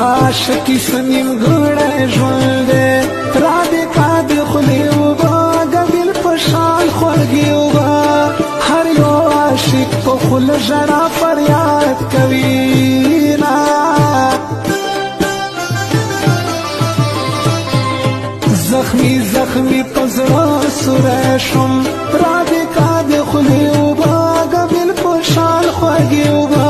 عاشقی سنیم گڑے ژوندے را دې کا د خولې اوبه ګبیل په شان خوږې اوبه هر یو عاشق په خوله ژړا فریاد کوي نا زخمی زخمی په زړه سوری شوم را دې کا د خولې اوبه ګبیل په شان خوږې اوبه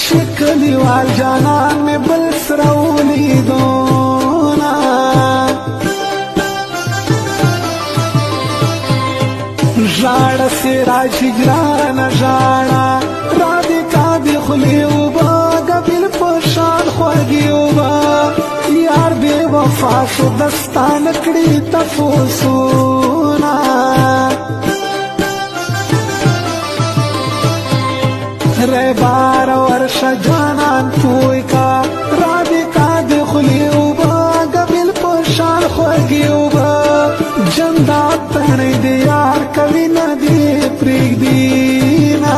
چې کلیوال جانان مې بل سره ولیدونه ژاړه سراج هجرانه ژاړه را دې کا د خولې اوبه ګبیل په شان خوږې اوبه یار بې وفا شو دستا نه کړي تپوسونه ریبار ورشه جانان پوی کا را دې کا د خولې اوبه ګبیل په شان خوږې اوبه جندات تڼۍ د یار کوي نه دې پرېږدي نه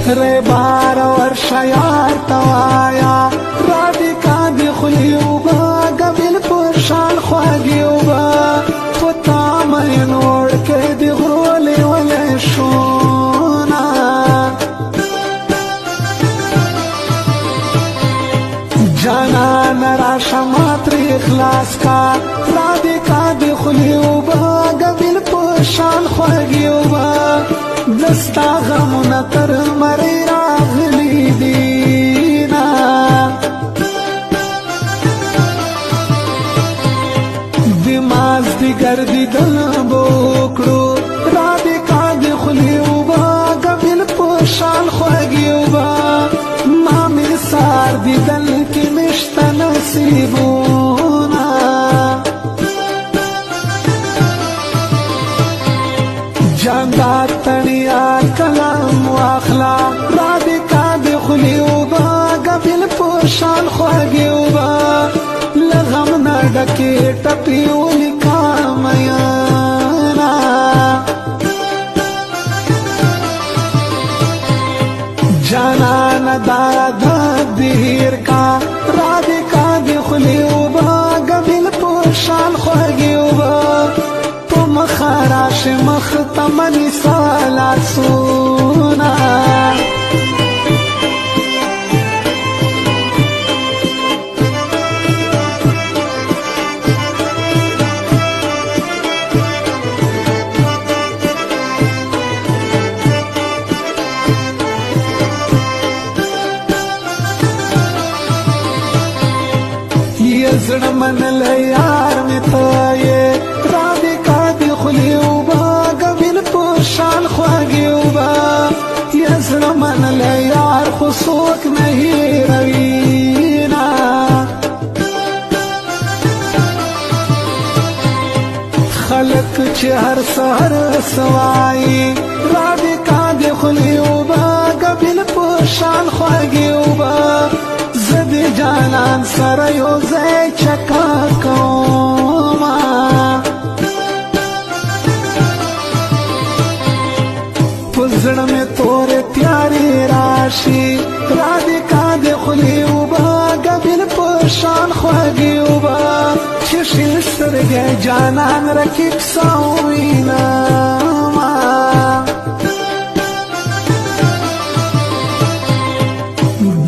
ریبار ورشه یار توایا را دې کا د خولې اوبه ګبیل په شان خوږې اوبه په تا مین وړکۍ د غرو لیولی شونه جانان راشه ما ترې خلاص کا را دې کا د خولې اوبه ګبیل په شان خوږې اوبه دستا غمونه تر مرۍ راغلي دي نه د مازدیګر دیدن به وکړو را دې کا د خولې اوبه ګبیل په شان خوږې اوبه ما مې سهار دیدن کې مې شته نصیبونه جاندار تڼیا کلام واخلا را دې کا د خولې اوبه ګبیل په شان خوږې اوبه له غم نه ډکې ټپې ولیکا میانا جانان دا د هیر کا را دې کا د خولې اوبه ګبیل په شان خوږې اوبه مخراش مخ تمنی سالا سونا یہ زړه منل یار می ته یې را دې کا د خولې اوبه ګبیل په شان خوږې اوبه یا زړه منل یار خو څوک نه هېروي نه خلک چې هر سهار سوایي را دې کا د خولې اوبه ګبیل په شان خوږې اوبه زه د جانان سره یو ځای چکا کومه په زړه مې تورې تیارې راشي را دې کا د خولې اوبه ګبیل په شان خوږې اوبه چې شین سترګې جانان رقیب سا ووینمه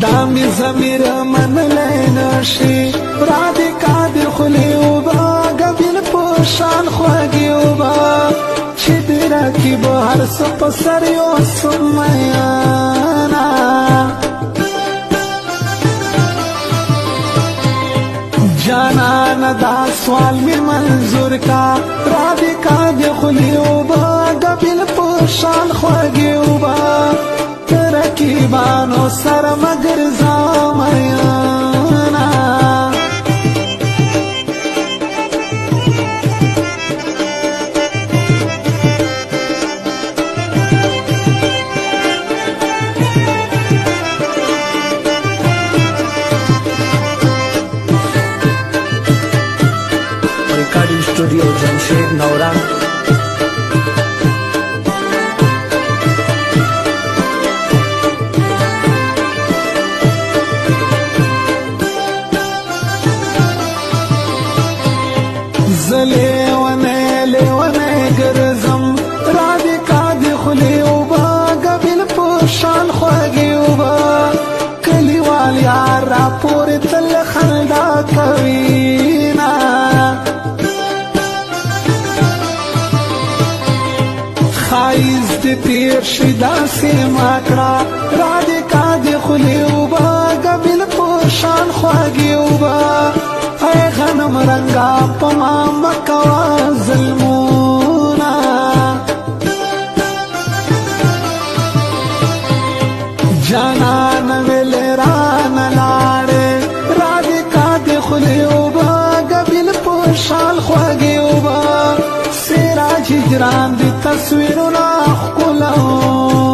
دا مې ضمیر منلی نشي را دې کا د خولې اوبه ګبیل په شان خوږې اوبه چې دې رقیب هر څه په سر یو میانا جانان دا سوال مې منظور کا را دې کا د خولې اوبه ګبیل په شان خوږې اوبه ترکي غریبانو سره مګرځه میانا recording studio Jamshed नौरा لیونه ګرځم رادکا د خولې اوبه قبل پشان خوږې اوبه کلیوال یار راپورې تل خندا کوي ښایست دې تېر شي داسې ما کړه رادکا د خولې اوبه قبل پشان خوږې اوبه اے غنم رنگا پما مکوا ظلمونا جانان ویلران لاړې رادکا د خولې اوبه قبل پشان خوږې اوبه سراج هجران د تصویرونه ښکلوم